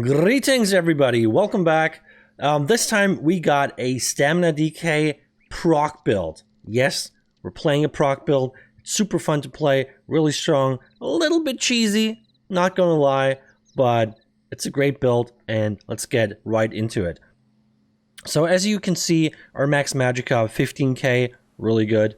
Greetings everybody, welcome back. This time we got a stamina DK proc build. Yes, we're playing a proc build. It's super fun to play, really strong, a little bit cheesy, not gonna lie, but it's a great build and let's get right into it. So as you can see, our max magicka 15k, really good.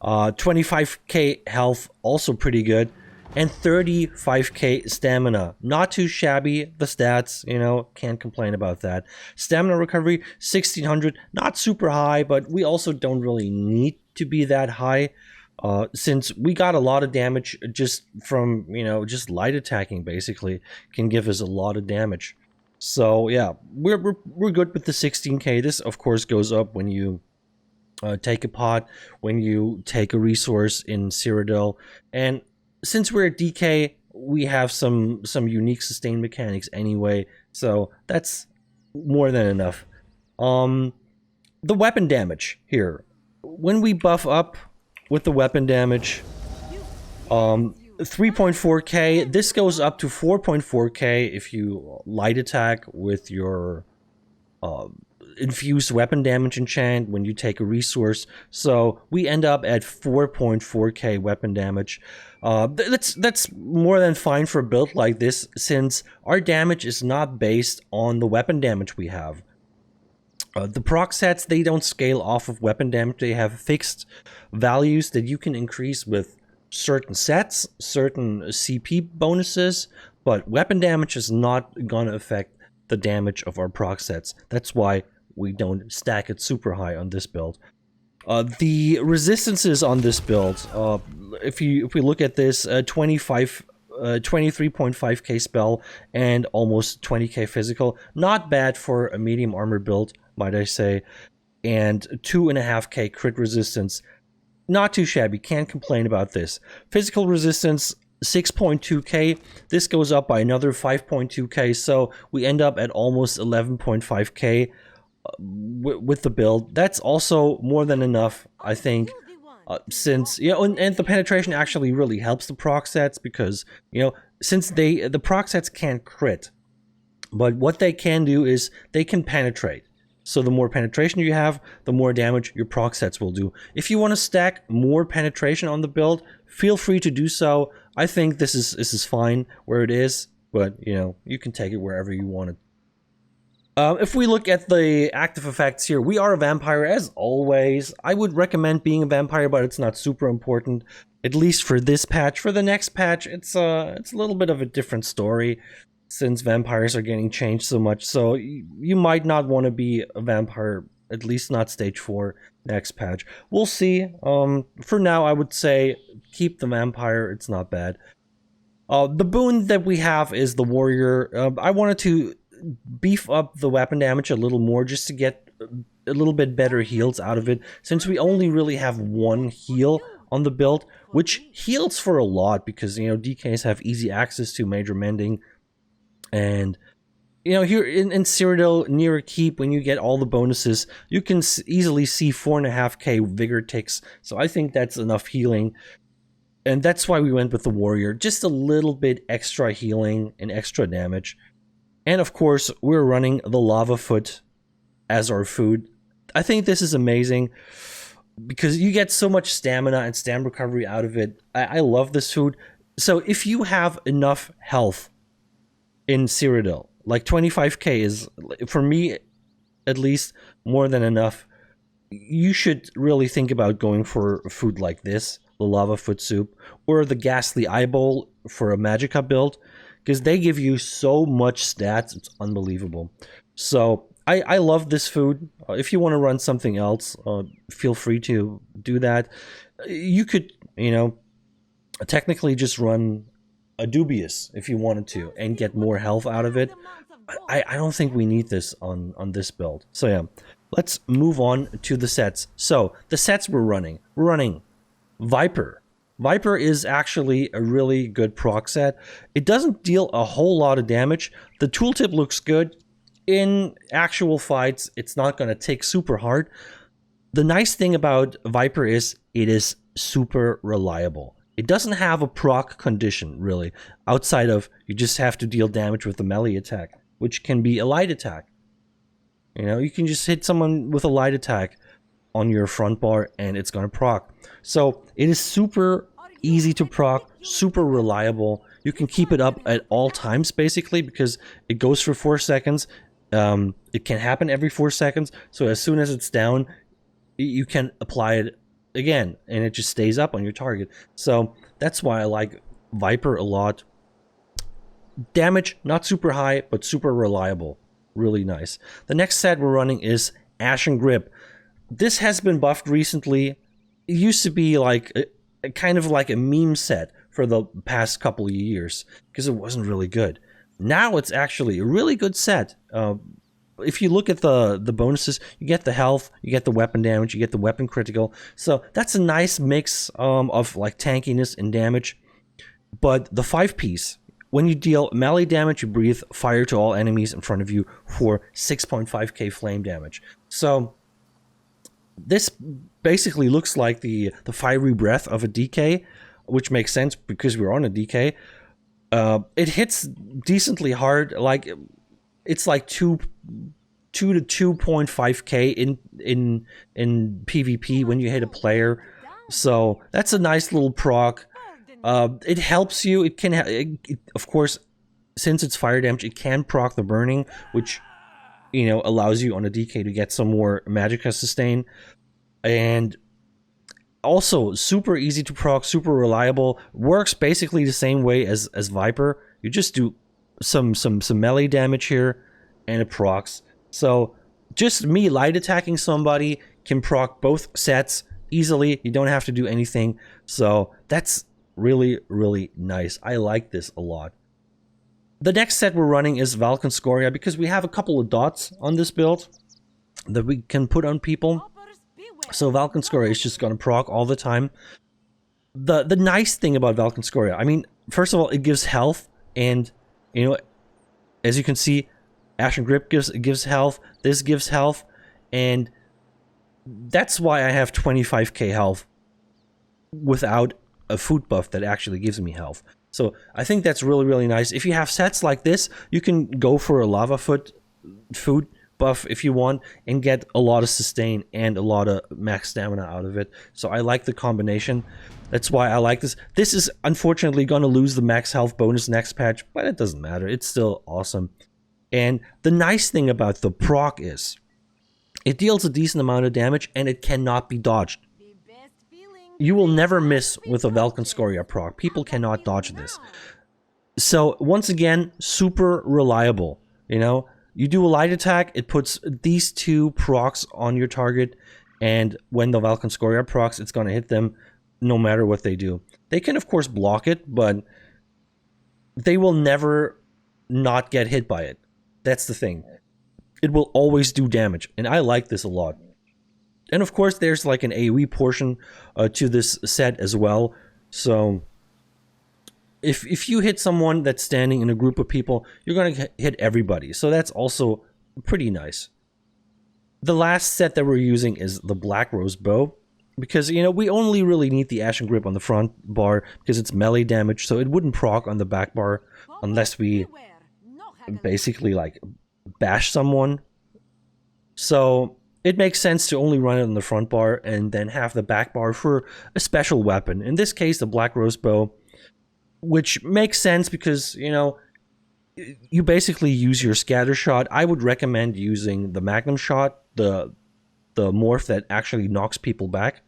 25k health, also pretty good. And 35k stamina. Not too shabby, the stats, you know, can't complain about that. Stamina recovery, 1600, not super high, but we also don't really need to be that high. Since we got a lot of damage just from, you know, just light attacking basically, can give us a lot of damage. So yeah, we're good with the 16k. This of course goes up when you take a pot, when you take a resource in Cyrodiil, and since we're at DK, we have some unique sustain mechanics anyway, so that's more than enough. The weapon damage here, when we buff up with the weapon damage, 3.4k, this goes up to 4.4k if you light attack with your infused weapon damage enchant when you take a resource. So we end up at 4.4k weapon damage. That's more than fine for a build like this, since our damage is not based on the weapon damage we have. The proc sets, they don't scale off of weapon damage. They have fixed values that you can increase with certain sets, certain CP bonuses, but weapon damage is not gonna affect the damage of our proc sets. That's why we don't stack it super high on this build. The resistances on this build, if we look at this, 23.5k spell and almost 20k physical, not bad for a medium armor build, might I say, and 2.5k crit resistance, not too shabby, can't complain about this. Physical resistance, 6.2k, this goes up by another 5.2k, so we end up at almost 11.5k with the build. That's also more than enough, I think, since, you know, and the penetration actually really helps the proc sets, because, you know, since the proc sets can't crit, but what they can do is they can penetrate. So the more penetration you have, the more damage your proc sets will do. If you want to stack more penetration on the build, feel free to do so. I think this is fine where it is, but, you know, you can take it wherever you want it. If we look at the active effects here, we are a vampire as always. I would recommend being a vampire, but it's not super important, at least for this patch. For the next patch, it's a little bit of a different story, since vampires are getting changed so much. So you might not want to be a vampire, at least not stage 4 next patch. We'll see. For now, I would say keep the vampire. It's not bad. The boon that we have is the warrior. I wanted to beef up the weapon damage a little more just to get a little bit better heals out of it, since we only really have one heal on the build, which heals for a lot because, you know, DKs have easy access to major mending. And, you know, here in Cyrodiil, near a keep, when you get all the bonuses, you can easily see 4.5k vigor ticks, so I think that's enough healing. And that's why we went with the warrior, just a little bit extra healing and extra damage. And of course, we're running the lava foot as our food. I think this is amazing because you get so much stamina and stamina recovery out of it. I love this food. So if you have enough health in Cyrodiil, like 25k is, for me at least, more than enough, you should really think about going for a food like this, the lava foot soup, or the ghastly eyeball for a magicka build, because they give you so much stats, it's unbelievable. So I love this food. If you want to run something else, feel free to do that. You could, you know, technically just run a dubious if you wanted to and get more health out of it. I don't think we need this on this build. So yeah, let's move on to the sets. So the sets we're running Viper. Viper is actually a really good proc set. It doesn't deal a whole lot of damage. The tooltip looks good. In actual fights, it's not going to tick super hard. The nice thing about Viper is it is super reliable. It doesn't have a proc condition, really, outside of you just have to deal damage with the melee attack, which can be a light attack. You know, you can just hit someone with a light attack on your front bar and it's gonna proc. So it is super easy to proc, super reliable. You can keep it up at all times basically because it goes for 4 seconds. It can happen every 4 seconds, so as soon as it's down, you can apply it again and it just stays up on your target. So that's why I like Viper a lot. Damage not super high, but super reliable. Really nice. The next set we're running is Ashen Grip. This has been buffed recently. It used to be like a kind of like a meme set for the past couple of years because it wasn't really good. Now it's actually a really good set. If you look at the bonuses, you get the health, you get the weapon damage, you get the weapon critical. So that's a nice mix of like tankiness and damage. But the 5-piece, when you deal melee damage, you breathe fire to all enemies in front of you for 6.5k flame damage. So this basically looks like the fiery breath of a DK, which makes sense because we're on a DK. It hits decently hard, like it's like 2 to 2.5k in PvP when you hit a player. So that's a nice little proc. It helps you. It can, of course, since it's fire damage, it can proc the burning, which, you know, allows you on a DK to get some more magicka sustain. And also super easy to proc, super reliable. Works basically the same way as Viper. You just do some melee damage here, and it procs. So just me light attacking somebody can proc both sets easily. You don't have to do anything. So that's really, really nice. I like this a lot. The next set we're running is Valkynscoria because we have a couple of dots on this build that we can put on people. So Valkynscoria is just gonna proc all the time. The nice thing about Valkynscoria, I mean, first of all, it gives health, and you know, as you can see, Ashen Grip gives health. This gives health, and that's why I have 25k health without a food buff that actually gives me health. So I think that's really, really nice. If you have sets like this, you can go for a lava food buff if you want and get a lot of sustain and a lot of max stamina out of it. So I like the combination. That's why I like this. This is unfortunately going to lose the max health bonus next patch, but it doesn't matter. It's still awesome. And the nice thing about the proc is it deals a decent amount of damage and it cannot be dodged. You will never miss with a Valkynscoria proc. People cannot dodge this. So once again, super reliable. You know, you do a light attack, it puts these 2 procs on your target, and when the Valkynscoria procs, it's going to hit them no matter what they do. They can of course block it, but they will never not get hit by it. That's the thing. It will always do damage, and I like this a lot. And of course, there's like an AoE portion to this set as well. So if you hit someone that's standing in a group of people, you're going to hit everybody. So that's also pretty nice. The last set that we're using is the Black Rose Bow. Because, you know, we only really need the Ashen Grip on the front bar because it's melee damage. So it wouldn't proc on the back bar unless we basically like bash someone. So it makes sense to only run it on the front bar and then have the back bar for a special weapon. In this case, the Black Rose Bow, which makes sense because, you know, you basically use your scatter shot. I would recommend using the Magnum shot, the morph that actually knocks people back.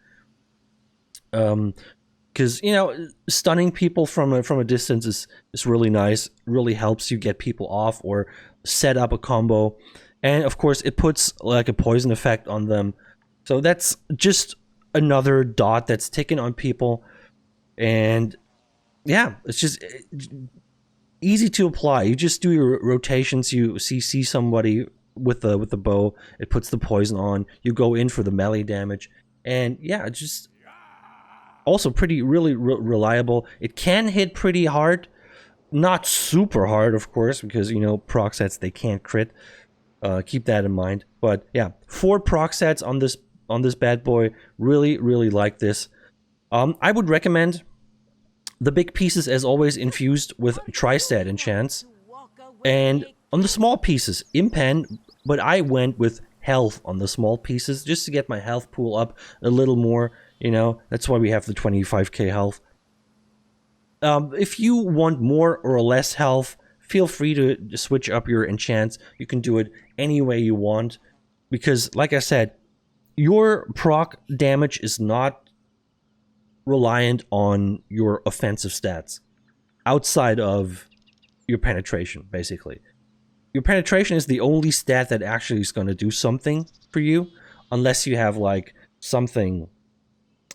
Because, you know, stunning people from a distance is really nice, really helps you get people off or set up a combo. And of course, it puts like a poison effect on them. So that's just another dot that's taken on people. And yeah, it's just easy to apply. You just do your rotations. You see somebody with the bow. It puts the poison on. You go in for the melee damage. And yeah, it's just also pretty really reliable. It can hit pretty hard. Not super hard, of course, because, you know, proc sets, they can't crit. Keep that in mind. But yeah, 4 proc sets on this bad boy. Really, really like this. I would recommend the big pieces, as always, infused with Tri-Stat enchants. And On the small pieces, impen, but I went with health on the small pieces just to get my health pool up a little more, you know. That's why we have the 25k health. If you want more or less health, feel free to switch up your enchants. You can do it any way you want, because like I said, your proc damage is not reliant on your offensive stats outside of your penetration, basically. Your penetration is the only stat that actually is going to do something for you, unless you have like something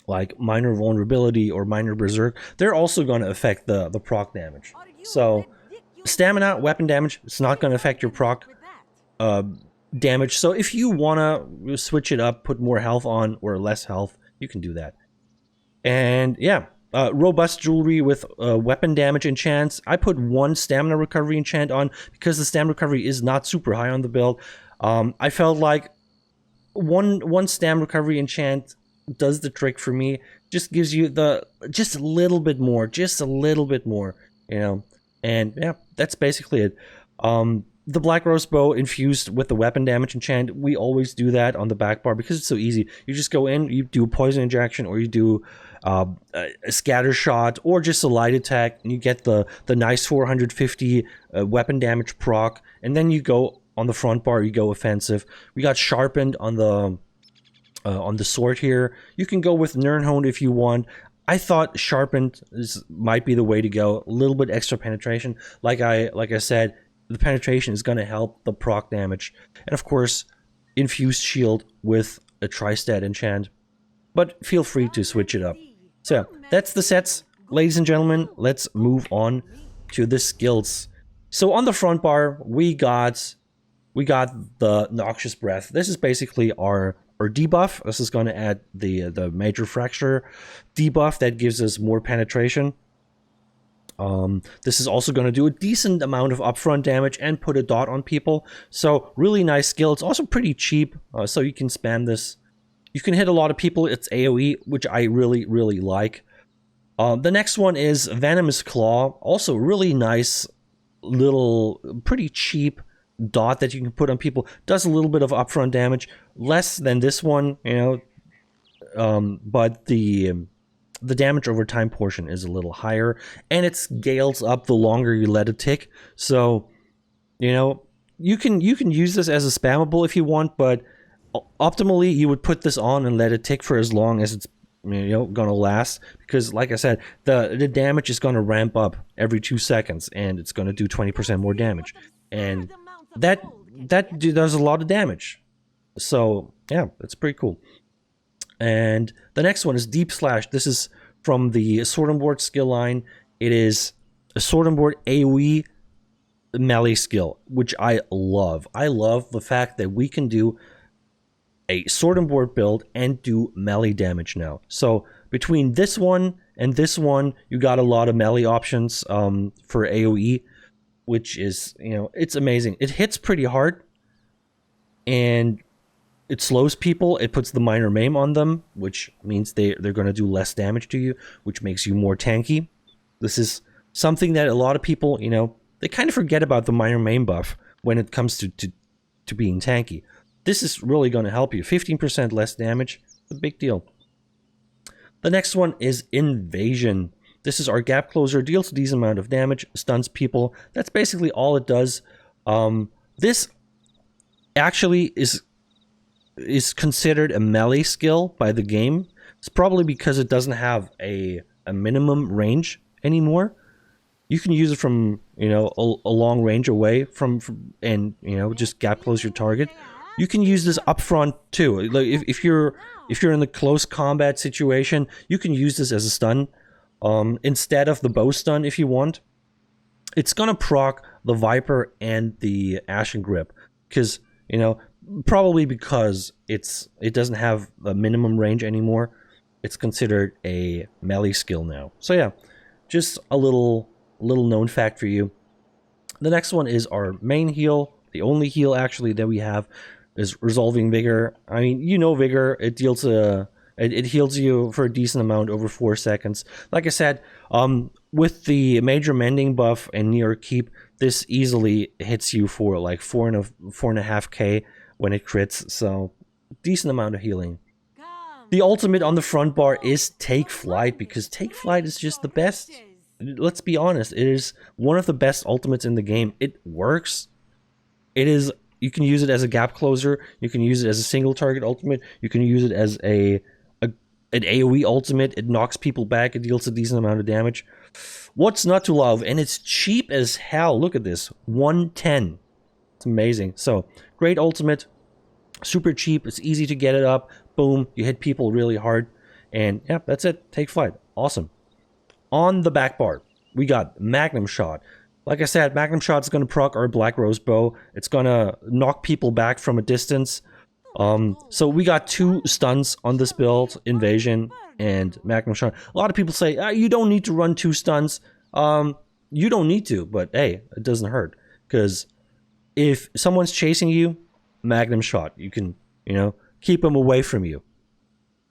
like minor vulnerability or minor berserk. They're also going to affect the proc damage. So stamina, weapon damage, it's not going to affect your proc damage. So if you want to switch it up, put more health on or less health, you can do that. And yeah, robust jewelry with weapon damage enchants. I put one stamina recovery enchant on because the stamina recovery is not super high on the build. I felt like one stamina recovery enchant does the trick for me. Just gives you just a little bit more, you know. And yeah, that's basically it. The Black Rose Bow infused with the weapon damage enchant, we always do that on the back bar because it's so easy. You just go in, you do a poison injection, or you do a scatter shot, or just a light attack, and you get the nice 450 weapon damage proc, and then you go on the front bar, you go offensive. We got sharpened on the sword here. You can go with Nirnhoned if you want. I thought sharpened might be the way to go. A little bit extra penetration. Like I said, the penetration is going to help the proc damage. And of course, infused shield with a tri-stat enchant. But feel free to switch it up. So, that's the sets. Ladies and gentlemen, let's move on to the skills. So on the front bar, we got the Noxious Breath. This is basically our debuff. This is going to add the Major Fracture debuff that gives us more penetration. This is also going to do a decent amount of upfront damage and put a dot on people. So really nice skill. It's also pretty cheap, so you can spam this. You can hit a lot of people. It's AoE, which I really, really like. The next one is Venomous Claw. Also really nice, little, pretty cheap dot that you can put on people. Does a little bit of upfront damage. Less than this one, you know. But the damage over time portion is a little higher, and it scales up the longer you let it tick. So, you know, you can use this as a spammable if you want, but optimally you would put this on and let it tick for as long as it's, you know, gonna last, because like I said, the damage is gonna ramp up every 2 seconds, and it's gonna do 20% more damage, and that does a lot of damage. So yeah, it's pretty cool. And the next one is Deep Slash. This is from the Sword and Board skill line. It is a Sword and Board AoE melee skill, which I love. I love the fact that we can do a Sword and Board build and do melee damage now. So between this one and this one, you got a lot of melee options for AoE, which is, you know, it's amazing. It hits pretty hard, and it slows people. It puts the minor maim on them, which means they're going to do less damage to you, which makes you more tanky. This is something that a lot of people, you know, they kind of forget about the minor maim buff when it comes to being tanky. This is really going to help you. 15% less damage, a big deal. The next one is Invasion. This is our gap closer, deals a decent amount of damage, stuns people. That's basically all it does. This actually is considered a melee skill by the game. It's probably because it doesn't have a minimum range anymore. You can use it from, you know, a long range away from and, you know, just gap close your target. You can use this up front too. Like if you're in the close combat situation, you can use this as a stun instead of the bow stun if you want. It's gonna proc the Viper and the Ashen Grip, because, you know, probably because it doesn't have a minimum range anymore. It's considered a melee skill now. So yeah, just a little known fact for you. The next one is our main heal. The only heal actually that we have is Resolving Vigor. I mean, you know, Vigor, it deals it heals you for a decent amount over 4 seconds. Like I said, with the Major Mending buff and Near Keep, this easily hits you for like 4.5k when it crits, so decent amount of healing. The ultimate on the front bar is Take Flight, because Take Flight is just the best. Let's be honest, it is one of the best ultimates in the game. It works. It is, you can use it as a gap closer, you can use it as a single target ultimate, you can use it as an AoE ultimate. It knocks people back, it deals a decent amount of damage. What's not to love? And it's cheap as hell. Look at this, 110. It's amazing. So great ultimate, super cheap, it's easy to get it up. Boom, you hit people really hard, and yeah, that's it. Take Flight, awesome. On the back bar, we got Magnum Shot. Like I said, Magnum Shot is going to proc our Black Rose Bow. It's going to knock people back from a distance. So we got 2 stuns on this build, Invasion and Magnum Shot. A lot of people say, you don't need to run 2 stuns. You don't need to, but hey, it doesn't hurt. Because if someone's chasing you, Magnum Shot, you can, you know, keep them away from you.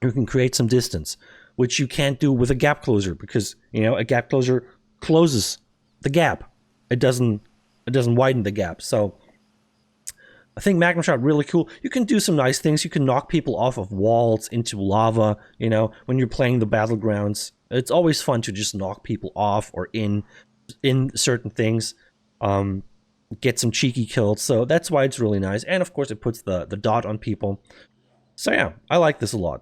You can create some distance, which you can't do with a gap closer, because, you know, a gap closer closes the gap. It doesn't widen the gap. So I think Magnum Shot really cool. You can do some nice things. You can knock people off of walls into lava, you know, when you're playing the battlegrounds. It's always fun to just knock people off or in certain things. Get some cheeky kills. So that's why it's really nice. And of course it puts the dot on people. So yeah, I like this a lot.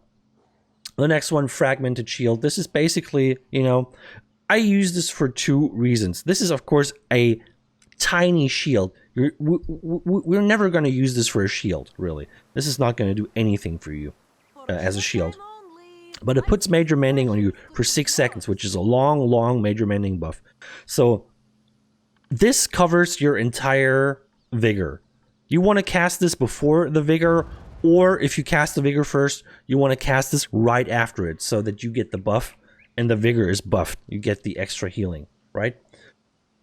The next one, Fragmented Shield. This is basically, you know, I use this for 2 reasons. This is, of course, a tiny shield. We're never going to use this for a shield, really. This is not going to do anything for you as a shield. But it puts Major Mending on you for 6 seconds, which is a long Major Mending buff. So this covers your entire Vigor. You want to cast this before the Vigor, or if you cast the Vigor first, you want to cast this right after it, so that you get the buff and the Vigor is buffed. You get the extra healing, right?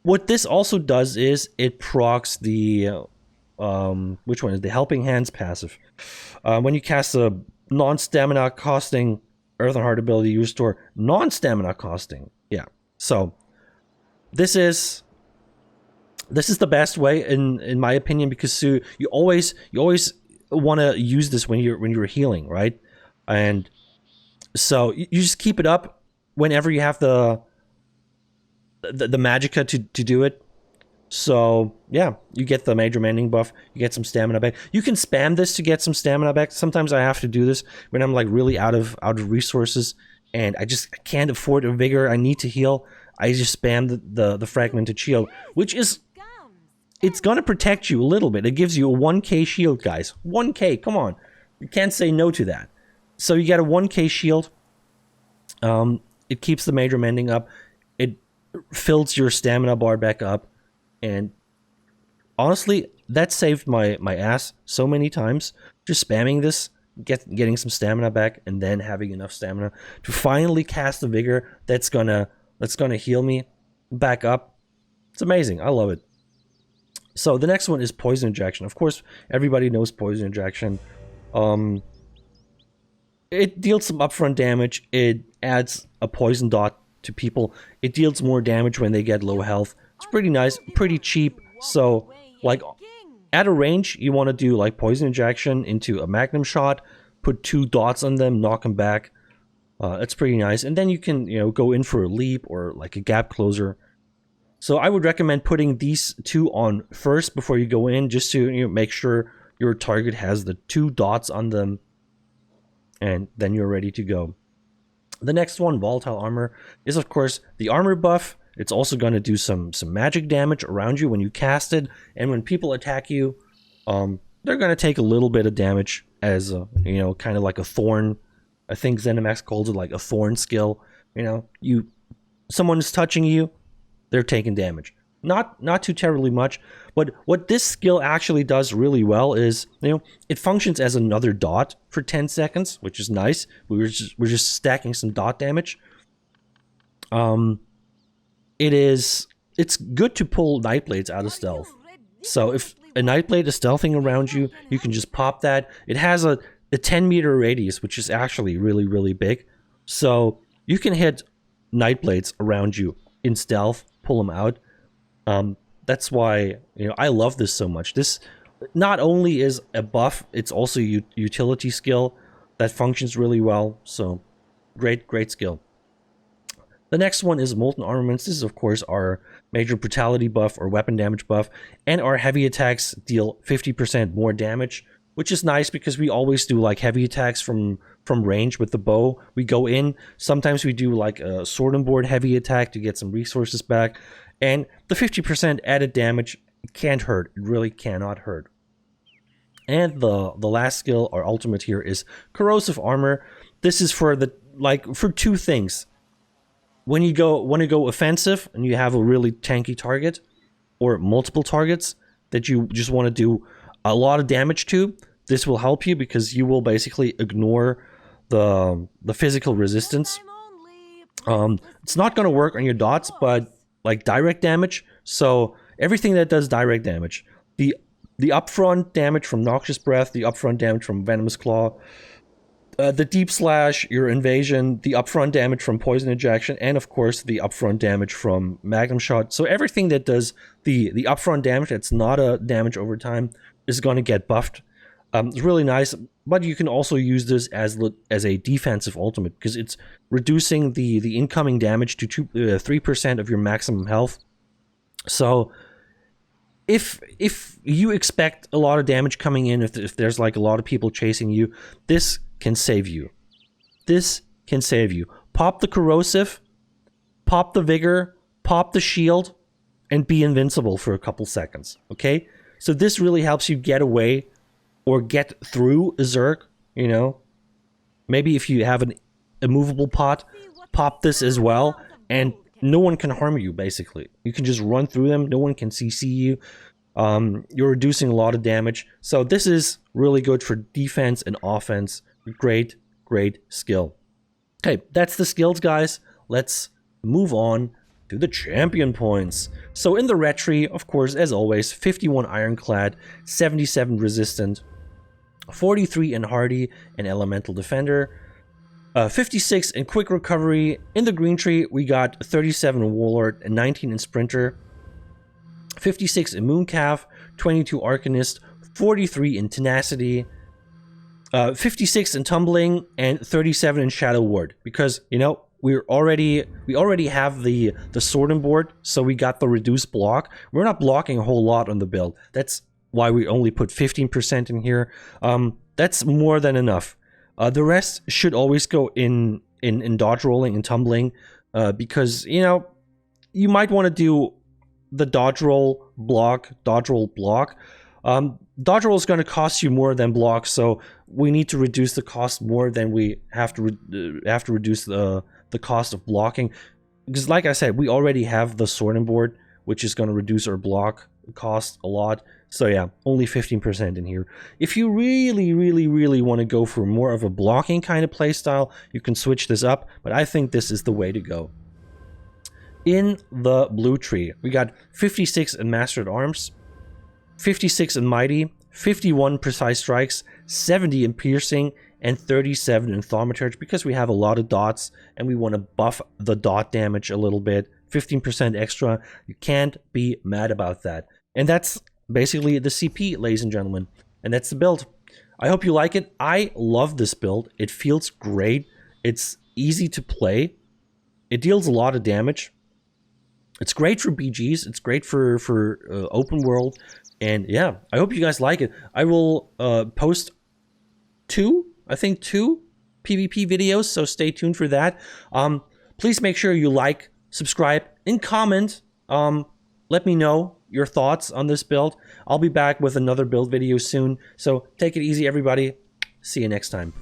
What this also does is it procs the which one is the Helping Hands passive. When you cast a non-stamina costing Earth and Heart ability, you restore non-stamina costing. Yeah. So this is the best way in my opinion, because you always want to use this when you're healing, right? And so you just keep it up whenever you have the magicka to do it. So yeah, you get the Major Mending buff, you get some stamina back. You can spam this to get some stamina back. Sometimes I have to do this when I'm like really out of resources and I can't afford a Vigor, I need to heal. I just spam the Fragmented Shield, which is, it's gonna protect you a little bit. It gives you a 1k shield, guys. 1k, come on. You can't say no to that. So you get a 1k shield. It keeps the Major Mending up. It fills your stamina bar back up. And honestly, that saved my ass so many times. Just spamming this, getting some stamina back, and then having enough stamina to finally cast the Vigor that's gonna heal me back up. It's amazing. I love it. So the next one is Poison Injection. Of course, everybody knows Poison Injection. It deals some upfront damage. It adds a poison dot to people. It deals more damage when they get low health. It's pretty nice, pretty cheap. So, like, at a range, you want to do like Poison Injection into a Magnum Shot, put 2 dots on them, knock them back. It's pretty nice. And then you can, you know, go in for a leap or like a gap closer. So I would recommend putting these 2 on first before you go in, just to, you know, make sure your target has the 2 dots on them, and then you're ready to go. The next one, Volatile Armor, is of course the armor buff. It's also going to do some magic damage around you when you cast it, and when people attack you, they're going to take a little bit of damage as a, you know, kind of like a thorn. I think ZeniMax calls it like a thorn skill. You know, someone is touching you, they're taking damage. Not too terribly much, but what this skill actually does really well is, you know, it functions as another dot for 10 seconds, which is nice. We're just stacking some dot damage. It's good to pull Nightblades out of stealth. So if a Nightblade is stealthing around you, you can just pop that. It has a 10-meter radius, which is actually really big. So you can hit Nightblades around you in stealth, pull them out. That's why, you know, I love this so much. This not only is a buff, it's also a utility skill that functions really well. So great skill. The next one is Molten Armaments. This is, of course, our major brutality buff or weapon damage buff, and our heavy attacks deal 50% more damage, which is nice because we always do like heavy attacks from range with the bow. We go in, sometimes we do like a sword and board heavy attack to get some resources back, and the 50% added damage can't hurt. It really cannot hurt. And the last skill, our ultimate here, is Corrosive Armor. This is for for two things. When you want to go offensive and you have a really tanky target or multiple targets that you just want to do a lot of damage to, this will help you because you will basically ignore the physical resistance. It's not going to work on your dots, but like direct damage. So everything that does direct damage, the upfront damage from Noxious Breath, the upfront damage from Venomous Claw, the Deep Slash, your Invasion, the upfront damage from Poison Injection, and of course the upfront damage from Magnum Shot. So everything that does the upfront damage that's not a damage over time is going to get buffed. It's really nice, but you can also use this as a defensive ultimate because it's reducing the incoming damage to 3% of your maximum health. So if you expect a lot of damage coming in, if there's like a lot of people chasing you, this can save you. This can save you. Pop the Corrosive, pop the Vigor, pop the Shield, and be invincible for a couple seconds, okay? So this really helps you get away or get through a Zerg, you know? Maybe if you have a movable pot, pop this as well, and no one can harm you, basically. You can just run through them, no one can CC you. You're reducing a lot of damage. So this is really good for defense and offense. Great skill. Okay, that's the skills, guys. Let's move on to the champion points. So in the red tree, of course, as always, 51 Ironclad, 77 Resistant, 43 in Hardy and Elemental Defender, 56 in Quick Recovery. In the green tree, we got 37 in Warlord and 19 in Sprinter, 56 in Mooncalf, 22 Arcanist, 43 in Tenacity, 56 in Tumbling, and 37 in Shadow Ward. Because, you know, we already have the sword and board, so we got the reduced block. We're not blocking a whole lot on the build. That's why we only put 15% in here. That's more than enough. The rest should always go in dodge rolling and tumbling, because, you know, you might want to do the dodge roll block. Dodge roll is going to cost you more than block, so we need to reduce the cost more than we have to reduce the cost of blocking. Because, like I said, we already have the sword and board, which is going to reduce our block cost a lot. So yeah, only 15% in here. If you really want to go for more of a blocking kind of playstyle, you can switch this up, but I think this is the way to go. In the blue tree, we got 56 in Mastered Arms, 56 in Mighty, 51 Precise Strikes, 70 in Piercing, and 37 in Thaumaturge, because we have a lot of dots and we want to buff the dot damage a little bit. 15% extra. You can't be mad about that. And that's basically the CP, ladies and gentlemen. And that's the build. I hope you like it. I love this build. It feels great. It's easy to play. It deals a lot of damage. It's great for BGs. It's great for open world. And yeah, I hope you guys like it. I will post two PvP videos, so stay tuned for that. Please make sure you like, subscribe, and comment. Let me know your thoughts on this build. I'll be back with another build video soon. So take it easy, everybody. See you next time.